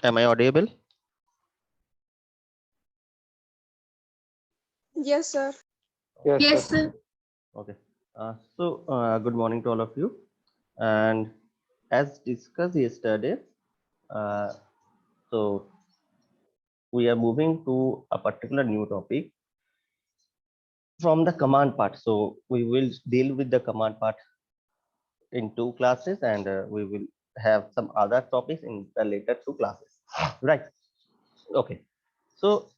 Am I audible? Yes, sir. Yes, sir. Yes, sir. Okay. Good morning to all of you. And as discussed yesterday, uh, so we are moving to a particular new topic from the command part. So we will deal with the command part in two classes, and we will have some other topics in the later two classes. Right. Okay. So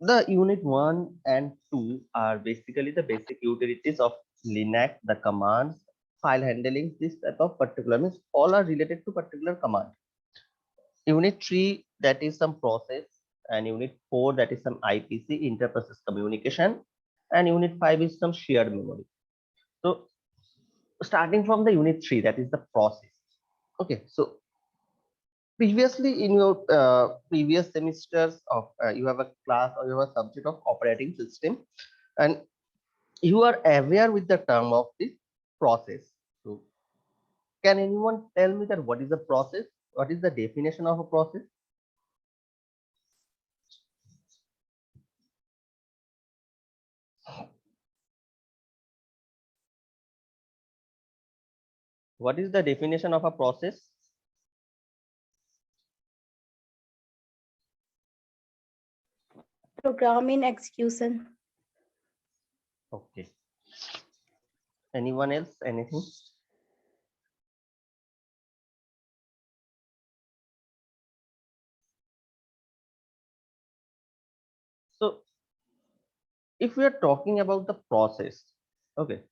the unit 1 and 2 are basically the basic utilities of Linux, the commands, file handling, this type of particular means all are related to particular command. Unit 3, that is some process, and unit 4, that is some IPC, interprocess communication, and unit 5 is some shared memory. So starting from the unit 3, that is the process. Okay, so previously in your previous semesters of you have a class or you have a subject of operating system, and you are aware with the term of this process. So can anyone tell me that what is a process? What is the definition of a process? What is the definition of a process? Program in execution. Okay. Anyone else? Anything? So if we are talking about the process, okay.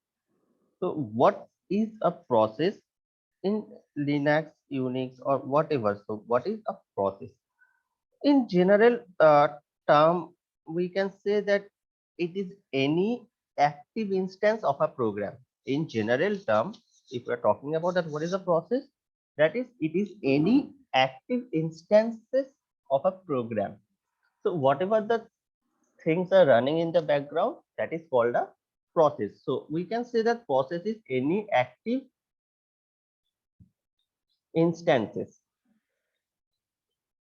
So what is a process in Linux, Unix, or whatever? So what is a process? In general term, we can say that it is any active instance of a program. In general term, if we are talking about that, what is a process? That is, it is any active instances of a program. So whatever the things are running in the background, that is called a process. So we can say that process is any active instances,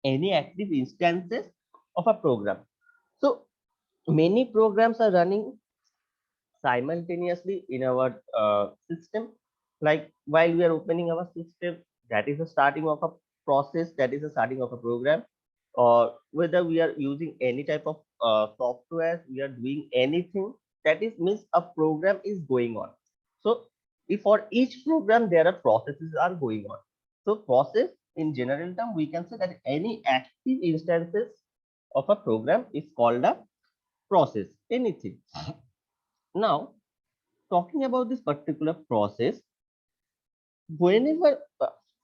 any active instances of a program. So many programs are running simultaneously in our system. Like while we are opening our system, that is the starting of a process, that is the starting of a program. Or whether we are using any type of software, we are doing anything, that is means a program is going on. So if for each program there are processes are going on. So process in general term, we can say that any active instances of a program is called a process. Anything. Now, talking about this particular process, whenever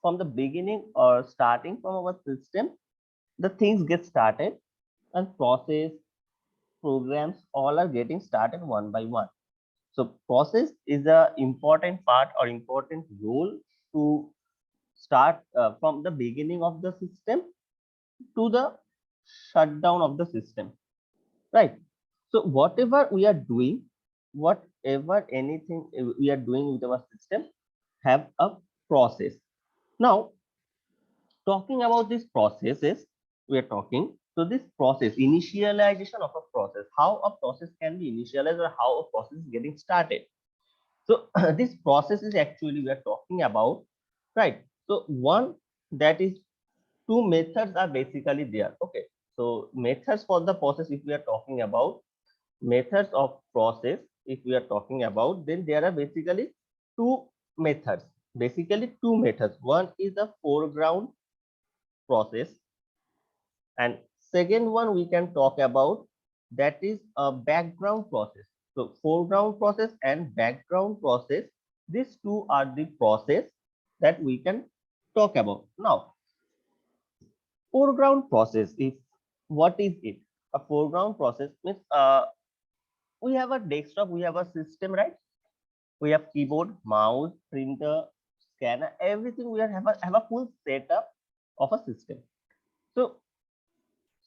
from the beginning or starting from our system, the things get started, and process, programs, all are getting started one by one. So process is a important part or important role to start from the beginning of the system to the shutdown of the system, right? So whatever we are doing, whatever anything we are doing with our system, have a process. Now, talking about these processes, we are talking. So this process, initialization of a process, how a process can be initialized or how a process is getting started. So this process is actually we are talking about, right? So one, that is, two methods are basically there. Okay. So methods for the process, if we are talking about methods of process, if we are talking about, then there are basically two methods. Basically two methods. One is the foreground process, and second one we can talk about, that is a background process. So foreground process and background process, these two are the process that we can talk about. Now, foreground process is, what is it? A foreground process means we have a desktop, we have a system, right? We have keyboard, mouse, printer, scanner, everything. We have a full setup of a system. So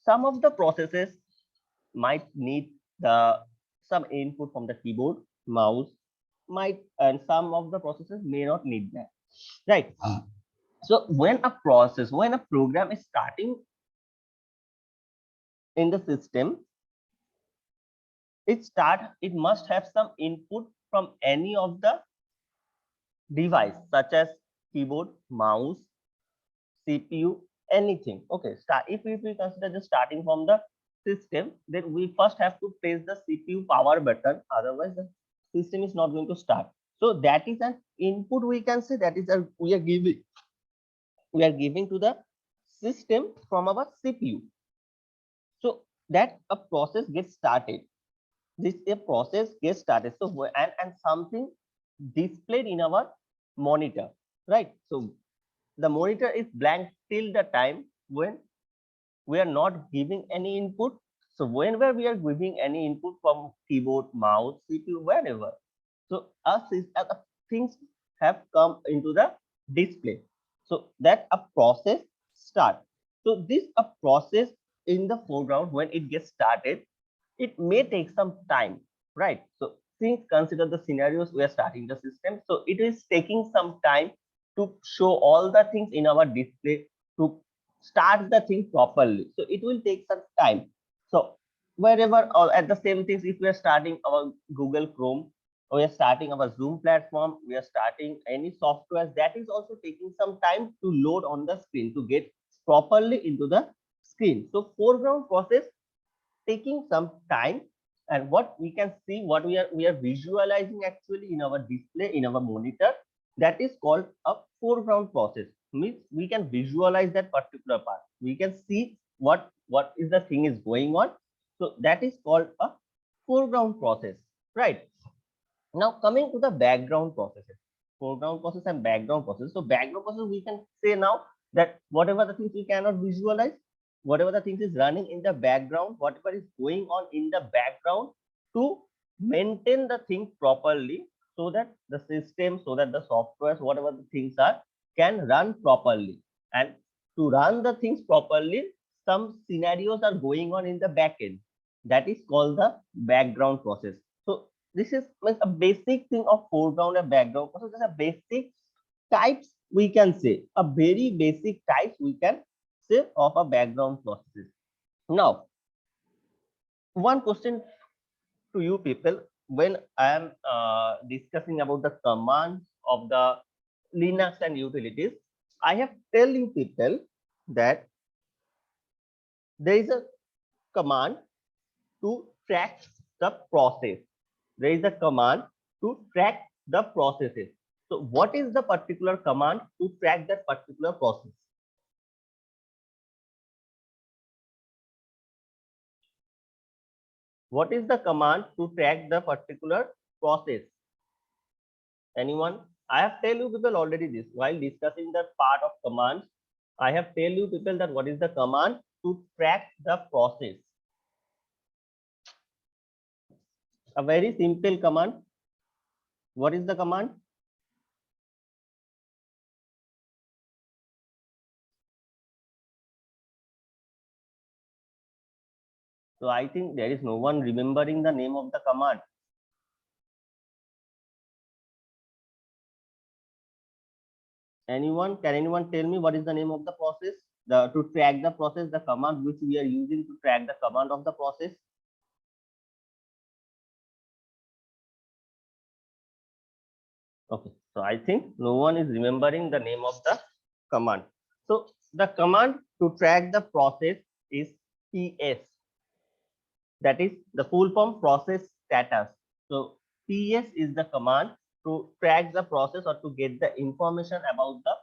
some of the processes might need the some input from the keyboard, mouse, might, and some of the processes may not need that, right? So when a process, when a program is starting in the system, it must have some input from any of the device such as keyboard, mouse, CPU, anything. Okay, if we consider just starting from the system, then we first have to press the CPU power button, otherwise the system is not going to start. So that is an input, we can say, that is a we are giving to the system from our CPU. So that a process gets started. This a process gets started. So and something displayed in our monitor, right? So the monitor is blank till the time when we are not giving any input. So whenever we are giving any input from keyboard, mouse, CPU, wherever, so things have come into the display. So that a process start. So this a process in the foreground, when it gets started, it may take some time, right? So since consider the scenarios, we are starting the system, so it is taking some time to show all the things in our display, to start the thing properly. So it will take some time. So wherever, or at the same things, if we are starting our Google Chrome, or we are starting our Zoom platform, we are starting any software, that is also taking some time to load on the screen, to get properly into the screen. So foreground process taking some time, and what we can see, what we are visualizing actually in our display, in our monitor, that is called a foreground process. Means we can visualize that particular part, we can see what is the thing is going on. So that is called a foreground process, right? Now coming to the background processes, foreground process and background process. So background process, we can say now that whatever the things we cannot visualize, whatever the things is running in the background, whatever is going on in the background, to maintain the thing properly, so that the system, so that the softwares, whatever the things are, can run properly. And to run the things properly, some scenarios are going on in the back end, that is called the background process. So this is like a basic thing of foreground and background process. There's a basic types, we can say, a very basic types we can say of a background processes. Now, one question to you people, when I am discussing about the commands of the Linux and utilities, I have tell you people that there is a command to track the process. There is a command to track the processes. So what is the particular command to track that particular process? What is the command to track the particular process? Anyone? I have tell you people already this while discussing the part of commands. I have tell you people that what is the command to track the process. A very simple command. What is the command? So I think there is no one remembering the name of the command. Anyone? Can anyone tell me what is the name of the process? The to track the process, the command which we are using to track the command of the process. Okay, so I think no one is remembering the name of the command. So the command to track the process is PS. That is the full form, process status. So PS is the command to track the process or to get the information about the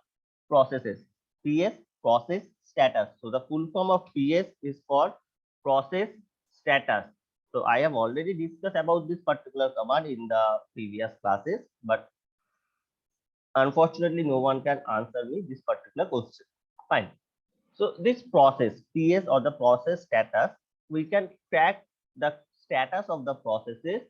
processes. PS, process status. So the full form of PS is called process status. So I have already discussed about this particular command in the previous classes, but unfortunately no one can answer me this particular question. Fine. So this process, PS or the process status, we can track the status of the processes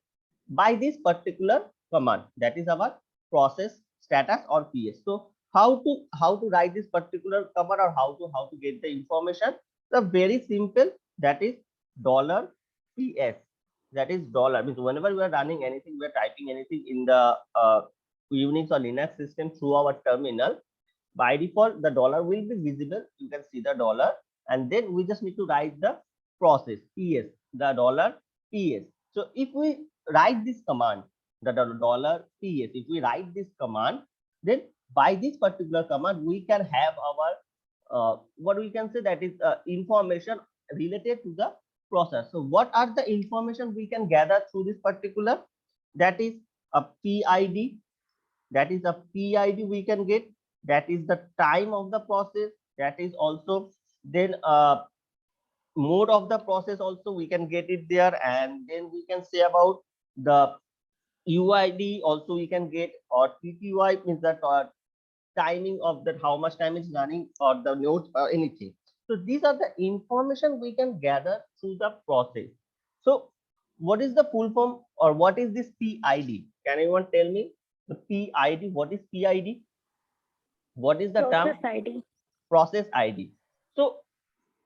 by this particular command. That is our process status or PS. So how to write this particular command, or how to get the information? The very simple, that is dollar $PS. That is dollar, means whenever we are running anything, we are typing anything in the Unix or Linux system through our terminal. by default the dollar will be visible. You can see the dollar, and then we just need to write the process ps, the dollar ps. So if we write this command, the dollar ps, if we write this command, then by this particular command we can have our what we can say, that is information related to the process. So what are the information we can gather through this particular, that is a PID, that is a PID we can get, that is the time of the process, that is also then mode of the process also we can get it there, and then we can say about the UID also we can get, or TTY means that timing of that, how much time is running, or the node or anything. So these are the information we can gather through the process. So what is the full form, or what is this PID? Can anyone tell me the PID? What is PID? What is the term? Process ID. Process ID. So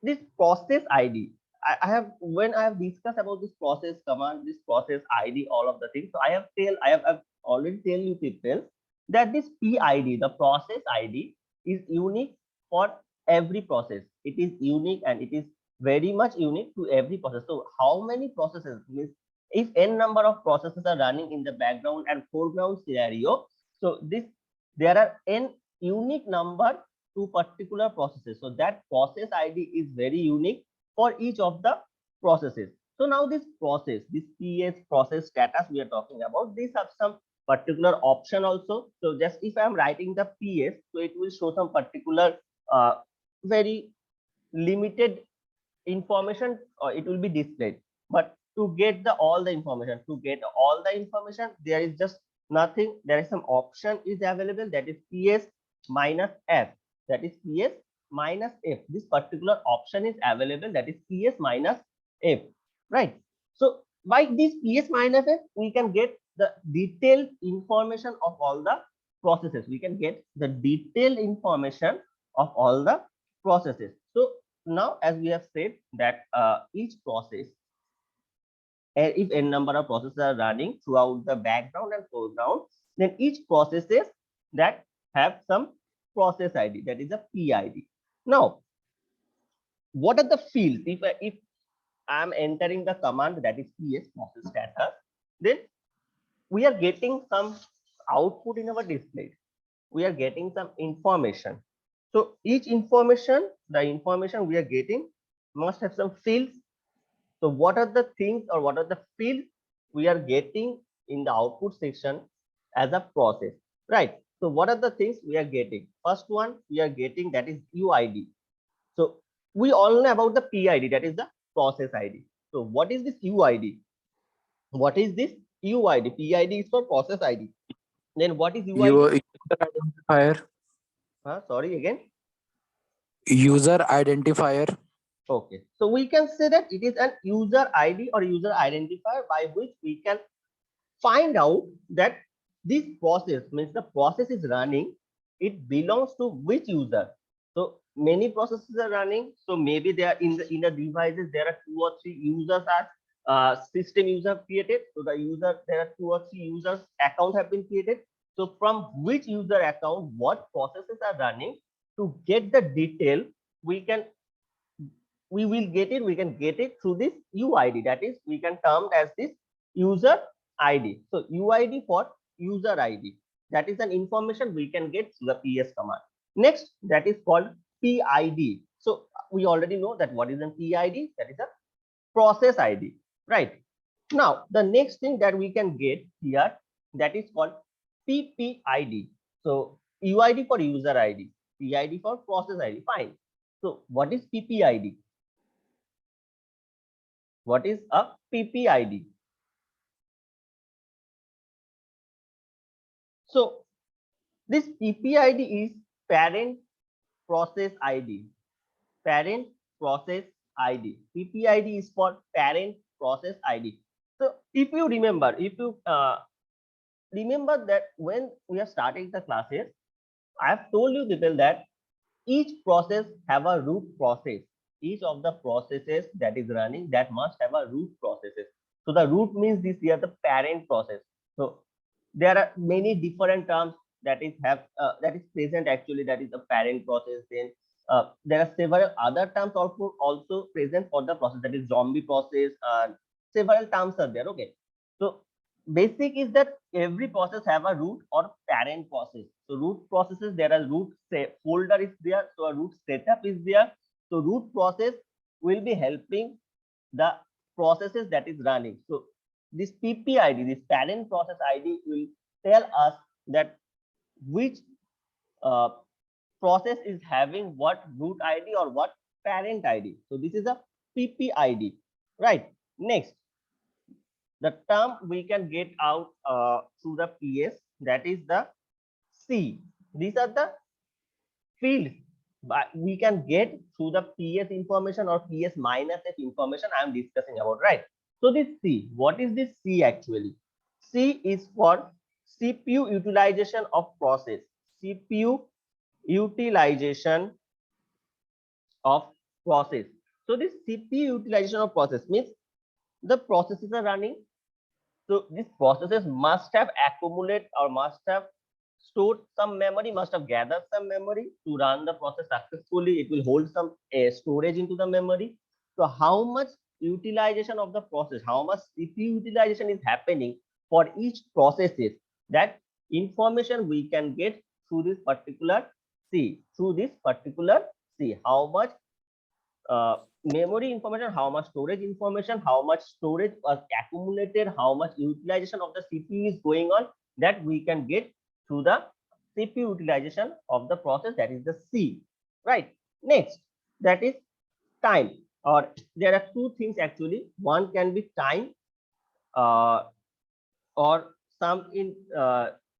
this process ID, I have, when I have discussed about this process command, this process ID, all of the things. So I've already tell you people that this PID, the process ID, is unique for every process. It is unique and it is very much unique to every process. So how many processes means, if n number of processes are running in the background and foreground scenario, so this, there are n unique number to particular processes. So that process ID is very unique for each of the processes. So now this process, this PS process status we are talking about, these have some particular option also. So just if I am writing the PS, so it will show some particular very limited information, or it will be displayed. But to get the all the information, there is just nothing. There is some option is available, that is PS minus F, that is PS minus F. This particular option is available, that is PS minus F, right? So by this PS minus F, we can get the detailed information of all the processes. We can get the detailed information of all the processes. So now, as we have said that each process, if n number of processes are running throughout the background and foreground, then each processes that have some process ID, that is a PID. Now, what are the fields? If I'm entering the command, that is PS process status, then we are getting some output in our display. We are getting some information. So each information, the information we are getting must have some fields. So what are the things, or what are the fields we are getting in the output section as a process, right? So what are the things we are getting? First one we are getting, that is UID. So we all know about the PID, that is the process ID. So what is this UID? What is this UID? PID is for process ID. Then what is UID? Your user identifier. Sorry again. User identifier. Okay, so we can say that it is an user ID or user identifier by which we can find out that this process, means the process is running, it belongs to which user. So many processes are running, so maybe they are in the devices, there are 2 or 3 users as system user created. So the user, there are 2 or 3 users account have been created. So from which user account what processes are running, to get the detail, we can get it through this UID, that is we can term as this user ID. So UID for user ID, that is an information we can get through the PS command. Next, that is called PID. So we already know that what is a PID, that is a process ID, right? Now the next thing that we can get here, that is called PPID. So UID for user ID, PID for process ID, fine. So what is PPID? What is a PPID? So this PPID is parent process ID. Parent process ID. PPID is for parent process ID. So if you remember, remember that when we are starting the classes, I have told you people that each process have a root process. Each of the processes that is running, that must have a root processes. So the root means this here, the parent process. So there are many different terms. that is present actually, that is the parent process. Then there are several other terms also present for the process, that is zombie process, and several terms are there. Okay, so basic is that every process have a root or parent process. So root processes, there are root say folder is there, so a root setup is there. So root process will be helping the processes that is running. So this PPID, this parent process ID, will tell us that which uh, process is having what root ID or what parent ID. So this is a PPID, right? Next, the term we can get out through the PS, that is the C. These are the fields but we can get through the PS information or PS minus F information I am discussing about, right? So this C, what is this C actually? C is for CPU utilization of process. CPU utilization of process. So this CPU utilization of process means the processes are running. So these processes must have accumulated or must have stored some memory, must have gathered some memory to run the process successfully. It will hold some storage into the memory. So how much utilization of the process, how much CPU utilization is happening for each processes, that information we can get through this particular C, through this particular C. How much memory information, how much storage information, how much storage was accumulated, how much utilization of the CPU is going on, that we can get through the CPU utilization of the process, that is the C, right? Next, that is time, or there are two things actually. One can be time uh, or some in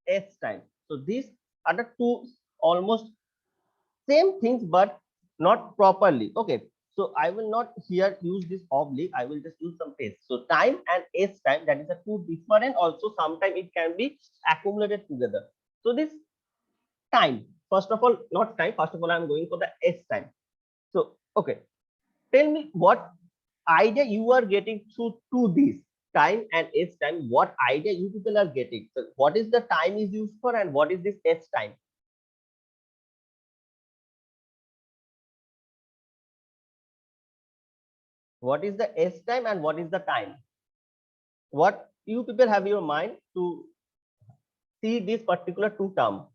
S time. So these are the two almost same things but not properly. Okay, so I will not here use this oblique, I will just use some text. So time and S time, that is a two different, also sometimes it can be accumulated together. So this time, first of all, not time, first of all I'm going for the S time. So okay, tell me what idea you are getting through to this time and S time, what idea you people are getting. So what is the time is used for and what is this S time? What is the S time and what is the time? What you people have your mind to see this particular two term?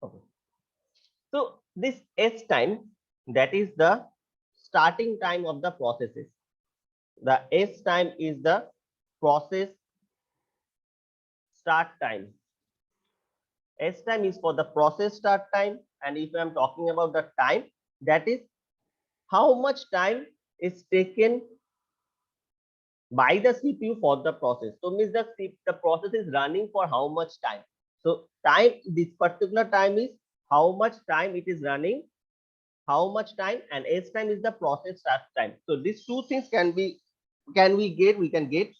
Okay. So this S time, that is the starting time of the processes. The S time is the process start time. S time is for the process start time, and if I am talking about the time, that is how much time is taken by the CPU for the process. So means the process is running for how much time. So time, this particular time is how much time it is running, how much time, and S time is the process start time. So these two things we can get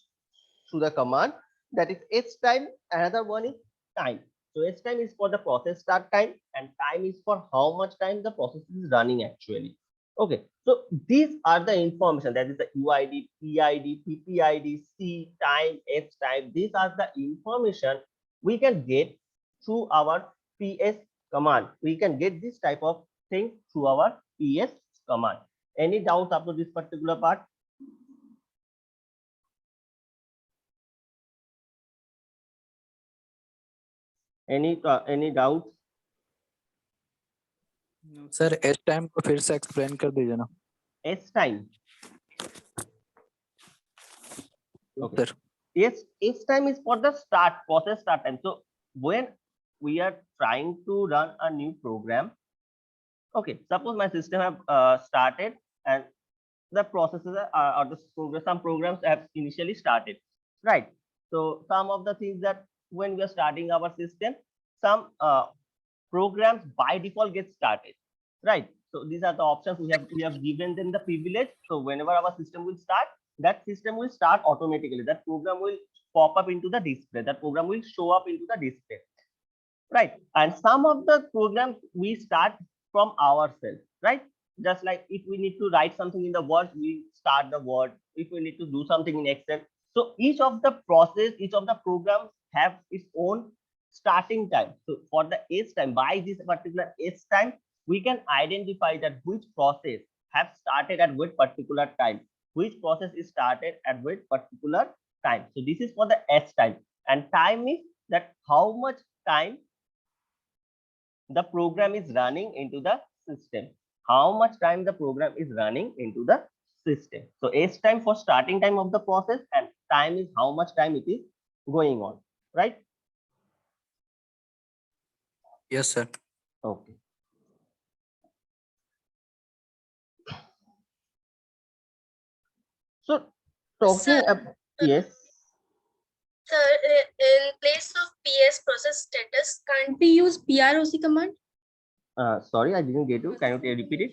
through the command, that is S time. Another one is time. So S time is for the process start time and time is for how much time the process is running actually. Okay, so these are the information, that is the UID, PID, PPID, C, time, S time. These are the information we can get through our PS command. We can get this type of thing through our PS command. Any doubts up to this particular part? Any doubts? Sir S time को फिर से explain कर दीजिए ना. S time. Okay. Sir Yes, S time is for the process start time. So when we are trying to run a new program, okay, suppose my system have started and the processes or the program, some programs have initially started, right? So some of the things that when we are starting our system, some programs by default get started, right? So these are the options we have given them the privilege. So whenever our system will start, that system will start automatically. That program will pop up into the display. That program will show up into the display, right? And some of the programs we start from ourselves, right? Just like if we need to write something in the Word, we start the Word. If we need to do something in Excel, So each of the process, each of the programs have its own starting time. So for the S time, by this particular S time, we can identify that which process have started at which particular time, which process is started at which particular time. So this is for the S time, and time is that how much time the program is running into the system, how much time the program is running into the system. So S time for starting time of the process, and time is how much time it is going on, right? Yes, sir. Okay. So Sir, talking about, yes, sir, in place of PS process status, can't we use PROC command? sorry, I didn't get you. Can you repeat it?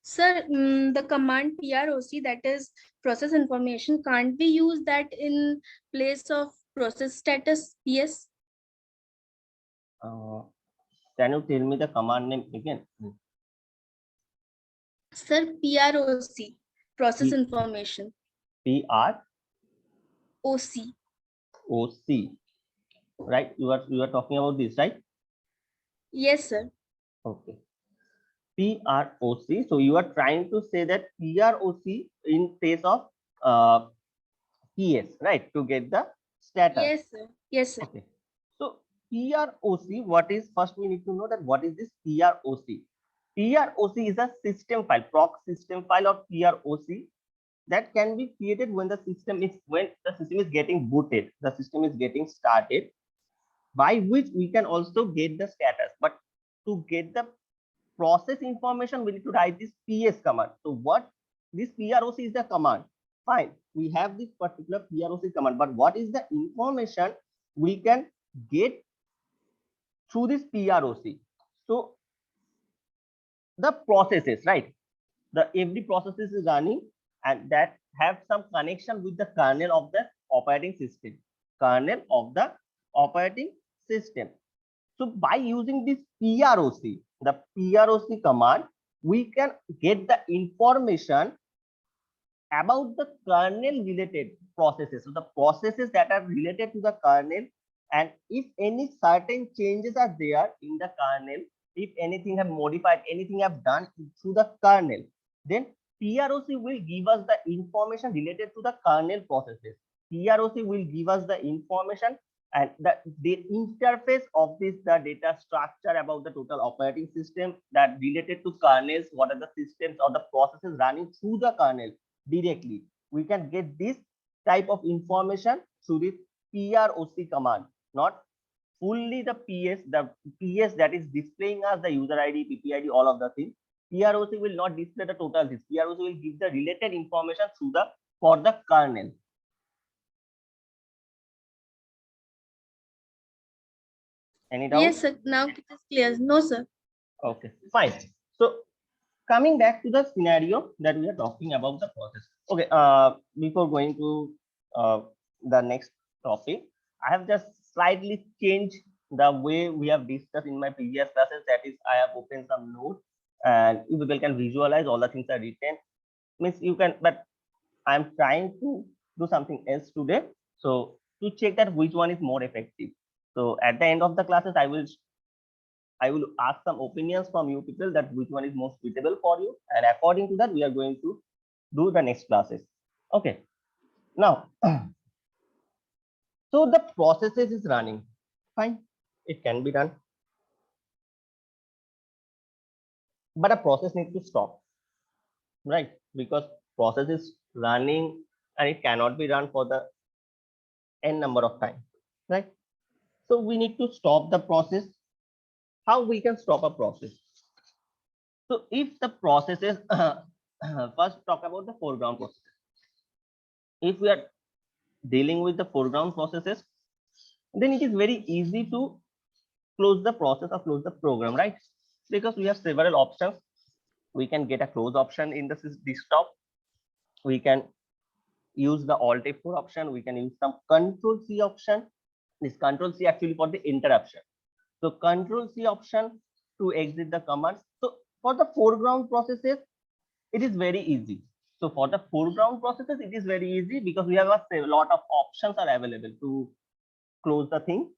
Sir, the command PROC, that is process information, can't we use that in place of process status PS? Can you tell me the command name again? Sir, PROC, process P- information, PROC, OC. right? You are talking about this, right? Yes, sir. Okay. PROC. So you are trying to say that PROC in place of PS, right? To get the status. Yes, sir. Yes, sir. Okay. So PROC, what is, first we need to know that what is this PROC? PROC is a system file, proc system file of PROC that can be created when the system is getting booted, the system is getting started, by which we can also get the status. But to get the process information, we need to write this PS command. So what this PROC is the command. Fine, we have this particular PROC command, but what is the information we can get through this PROC? So the processes, right? The every process is running and that have some connection with the kernel of the operating system. Kernel of the operating system. So by using this PROC, the PROC command, we can get the information about the kernel related processes. So the processes that are related to the kernel, and if any certain changes are there in the kernel, if anything have modified, anything have done through the kernel, then PROC will give us the information related to the kernel processes. PROC will give us the information and the interface of this, the data structure about the total operating system that related to kernels, what are the systems or the processes running through the kernel directly. We can get this type of information through this PROC command, not fully the PS that is displaying us the user ID, PPID, all of the things. PROC will not display the total this. PROC will give the related information through the for the kernel. Any doubt? Yes, sir. Now it is clear. No, sir. Okay, fine. So coming back to the scenario that we are talking about the process. Okay, before going to the next topic, I have just slightly changed the way we have discussed in my previous classes. That is, I have opened some notes and you people can visualize all the things are written. Means you can, but I'm trying to do something else today. So to check that which one is more effective. So at the end of the classes, I will ask some opinions from you people that which one is most suitable for you, and according to that we are going to do the next classes. Okay, now so the processes is running fine, it can be done, but a process needs to stop, right? Because process is running and it cannot be run for the n number of time, right? So we need to stop the process. How we can stop a process? So if the processes first talk about the foreground processes. If we are dealing with the foreground processes, then it is very easy to close the process or close the program, right? Because we have several options. We can get a close option in the desktop. We can use the Alt F4 option. We can use some Control C option. This Control C actually for the interruption. So Control C option to exit the commands. So for the foreground processes, it is very easy. So for the foreground processes, it is very easy because we have a lot of options are available to close the thing,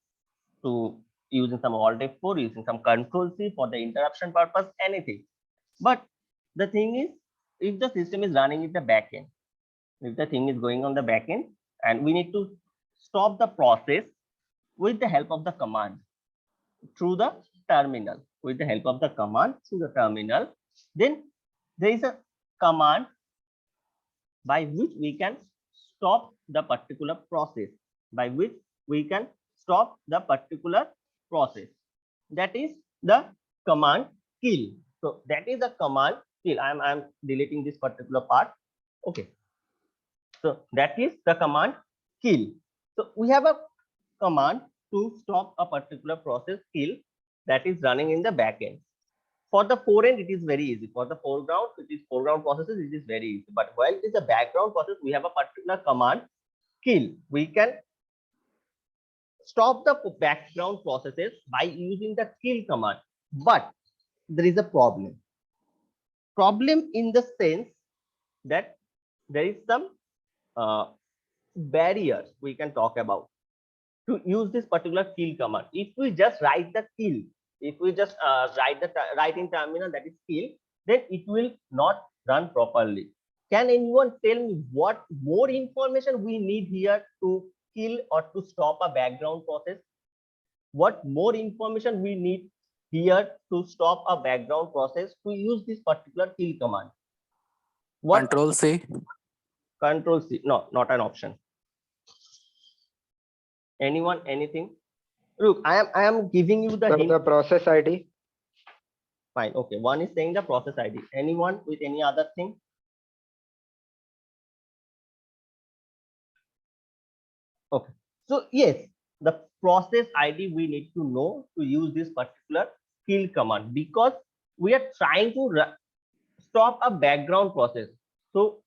to using some Alt F4, using some Control C for the interruption purpose, anything. But the thing is, if the system is running in the backend, if the thing is going on the backend, and we need to stop the process with the help of the command through the terminal, with the help of the command through the terminal, then there is a command by which we can stop the particular process, by which we can stop the particular process. That is the command kill. So that is the command kill. I'm deleting this particular part. Okay. So that is the command kill. So we have a command to stop a particular process kill that is running in the backend. For the forend, it is very easy. For the foreground, it is foreground processes, it is very easy. But while it is a background process, we have a particular command kill. We can stop the background processes by using the kill command. But there is a problem. Problem in the sense that there is some barriers we can talk about to use this particular kill command. If we just write the kill, if we just write in terminal that is kill, then it will not run properly. Can anyone tell me what more information we need here to kill or to stop a background process? What more information we need here to stop a background process to use this particular kill command? What? Control C. Control C. No, not an option. Anyone, anything? Look, I am giving you the hint. The process ID. Fine. Okay. One is saying the process ID. Anyone with any other thing? Okay. So yes, the process ID we need to know to use this particular kill command because we are trying to stop a background process. So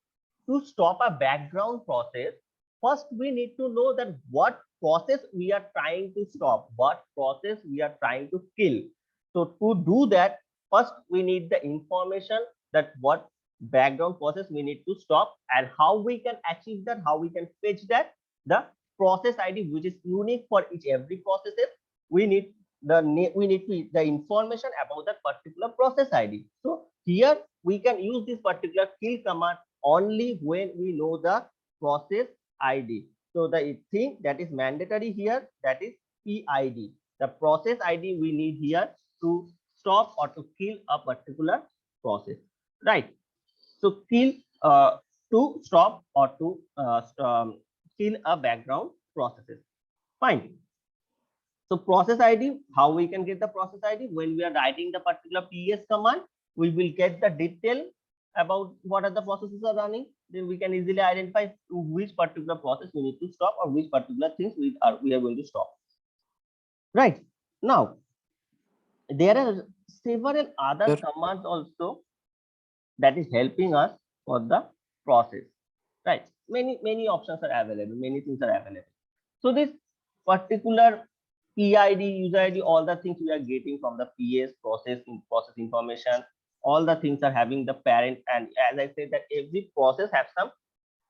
to stop a background process, first we need to know that what process we are trying to stop, what process we are trying to kill. So to do that, first we need the information that what background process we need to stop and how we can achieve that, how we can fetch that. The process ID, which is unique for each every processes, we need the information about that particular process ID. So here we can use this particular kill command only when we know the process ID. So the thing that is mandatory here, that is PID. The process ID we need here to stop or to kill a particular process, right? So kill to stop or to kill a background processes. Fine. So process ID, how we can get the process ID? When we are writing the particular PS command, we will get the detail about what are the processes are running. Then we can easily identify which particular process we need to stop or which particular things we are going to stop. Right. Now, there are several other commands also that is helping us for the process. Right. Many options are available. Many things are available. So this particular PID, user ID, all the things we are getting from the PS process information, all the things are having the parent. And as I said that every process has some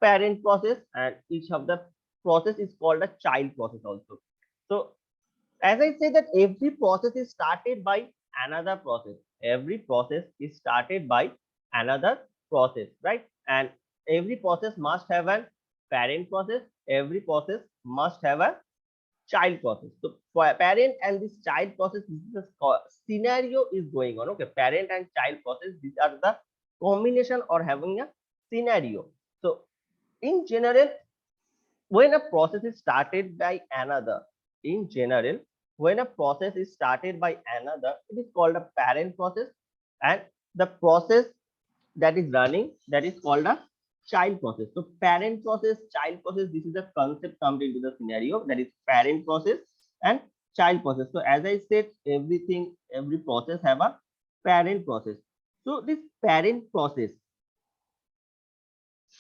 parent process and each of the process is called a child process also. So as I said that every process is started by another process. Every process is started by another process, right? And every process must have a parent process. Every process must have a child process. So for parent and this child process, this is the scenario is going on. Okay, parent and child process, these are the combination or having a scenario. So in general, when a process is started by another, in general, when a process is started by another, it is called a parent process, and the process that is running, that is called a child process. So parent process, child process, this is the concept comes into the scenario, that is parent process and child process. So as I said, every process have a parent process. So this parent process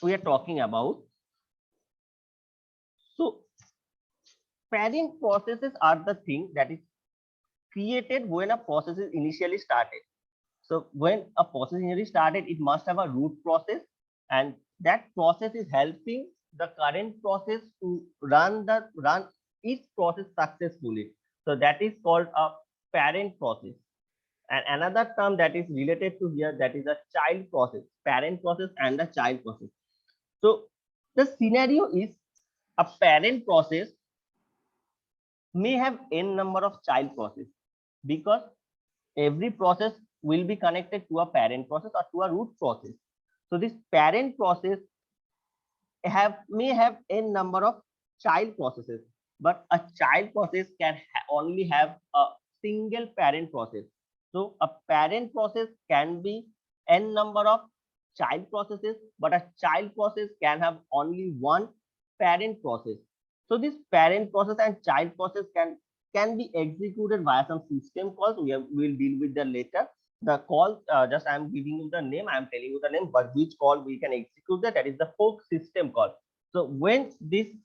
we are talking about. So parent processes are the thing that is created when a process is initially started. So when a process initially started, it must have a root process and that process is helping the current process to run each process successfully. So that is called a parent process. And another term that is related to here, that is a child process, parent process and the child process. So the scenario is a parent process may have n number of child process, because every process will be connected to a parent process or to a root process. So this parent process may have n number of child processes, but a child process can only have a single parent process. So a parent process can be n number of child processes, but a child process can have only one parent process. So this parent process and child process can be executed via some system calls. We'll deal with that later. The call, just I'm giving you the name, I'm telling you the name, but which call we can execute that is the fork system call. So when these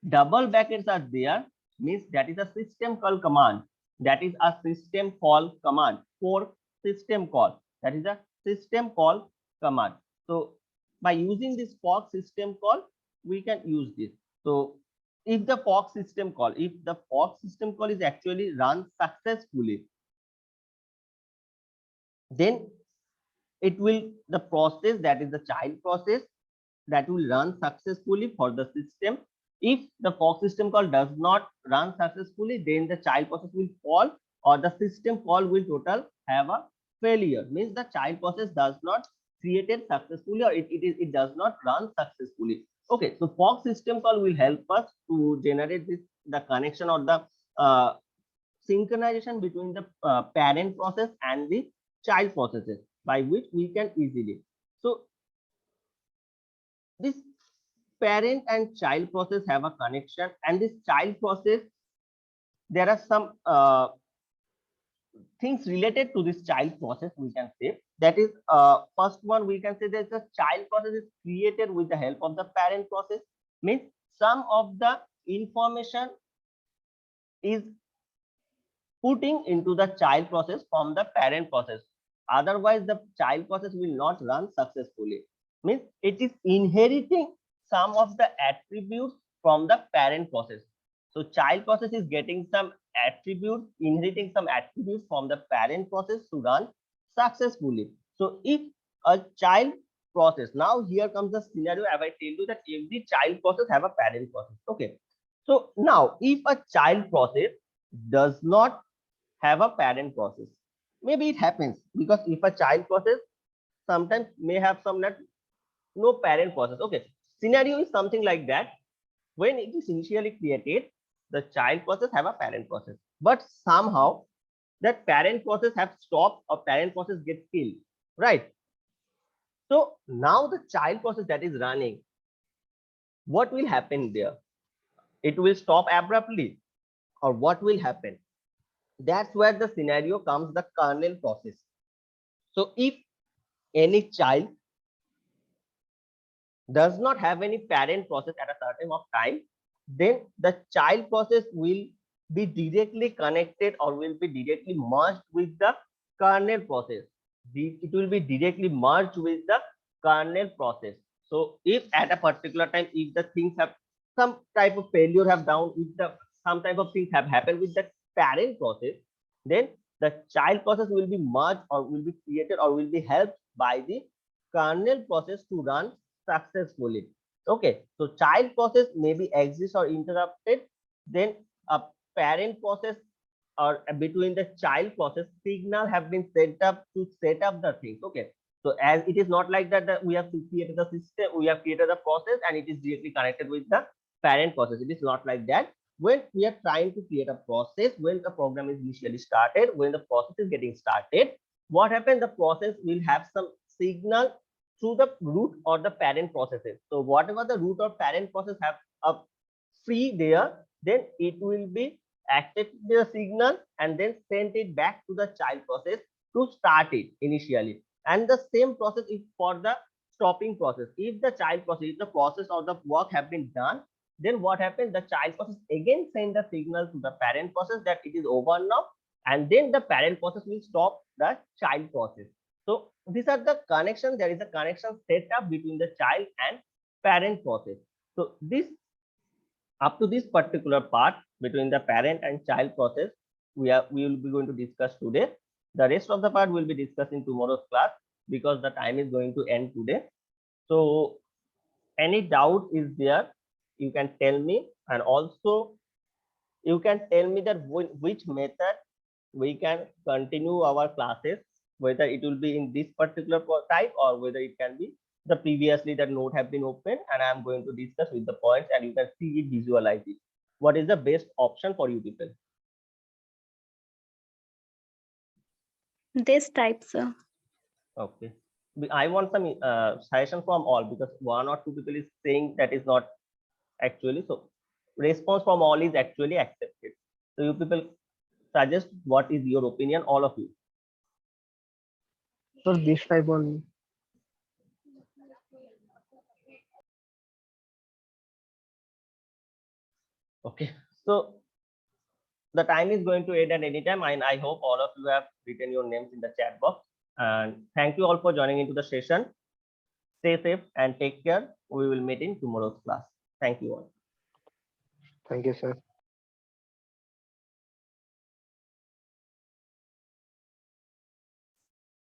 double brackets are there, means that is a system call command. That is a system call command. Fork system call, that is a system call command. So by using this fork system call, we can use this. So if the fork system call is actually run successfully, then it will, the process, that is the child process, that will run successfully for the system. If the fork system call does not run successfully, then the child process will fall, or the system call will total have a failure, means the child process does not created successfully, or it does not run successfully. Okay, so fork system call will help us to generate this, the connection or the synchronization between the parent process and the child processes, by which we can easily. So this parent and child process have a connection, and this child process, there are some things related to this child process, we can say. That is, first one, we can say that the child process is created with the help of the parent process, means some of the information is putting into the child process from the parent process. Otherwise, the child process will not run successfully. Means it is inheriting some of the attributes from the parent process. So child process is getting some attributes, inheriting some attributes from the parent process to run successfully. So if a child process, now here comes the scenario, as I tell you that every child process have a parent process. Okay. So now if a child process does not have a parent process, maybe it happens, because if a child process sometimes may have some no parent process. Okay, scenario is something like that. When it is initially created, the child process have a parent process, but somehow that parent process have stopped, or parent process gets killed, right? So now the child process that is running, what will happen there? It will stop abruptly, or what will happen? That's where the scenario comes, the kernel process. So if any child does not have any parent process at a certain of time, then the child process will be directly connected, or will be directly merged with the kernel process. It will be directly merged with the kernel process. So if at a particular time, if the things have some type of failure have down, if the some type of things have happened with the parent process, then the child process will be merged, or will be created, or will be helped by the kernel process to run successfully. Okay, so child process may be exist or interrupted, then a parent process, or between the child process, signal have been set up to set up the things. Okay, so as it is not like that we have to create the system, we have created the process and it is directly connected with the parent process. It is not like that. When we are trying to create a process, when the program is initially started, when the process is getting started, what happens? The process will have some signal through the root or the parent processes. So whatever the root or parent process have a free there, then it will be accept the signal and then send it back to the child process to start it initially. And the same process is for the stopping process. If the child process, if the process or the work have been done, then what happens? The child process again send the signal to the parent process that it is over now, and then the parent process will stop the child process. So these are the connections. There is a connection set up between the child and parent process. So this, up to this particular part between the parent and child process, we will be going to discuss today. The rest of the part will be discussed in tomorrow's class, because the time is going to end today. So any doubt is there, you can tell me, and also you can tell me that which method we can continue our classes, whether it will be in this particular type or whether it can be the previously that note have been opened, and I'm going to discuss with the points and you can see it, visualize it. What is the best option for you people? This type, sir. Okay. I want some suggestion from all, because one or two people is saying that is not actually. So response from all is actually accepted. So you people suggest what is your opinion, all of you. So this type only. Okay. So the time is going to end at any time, and I hope all of you have written your names in the chat box. And thank you all for joining into the session. Stay safe and take care. We will meet in tomorrow's class. Thank you all. Thank you, sir.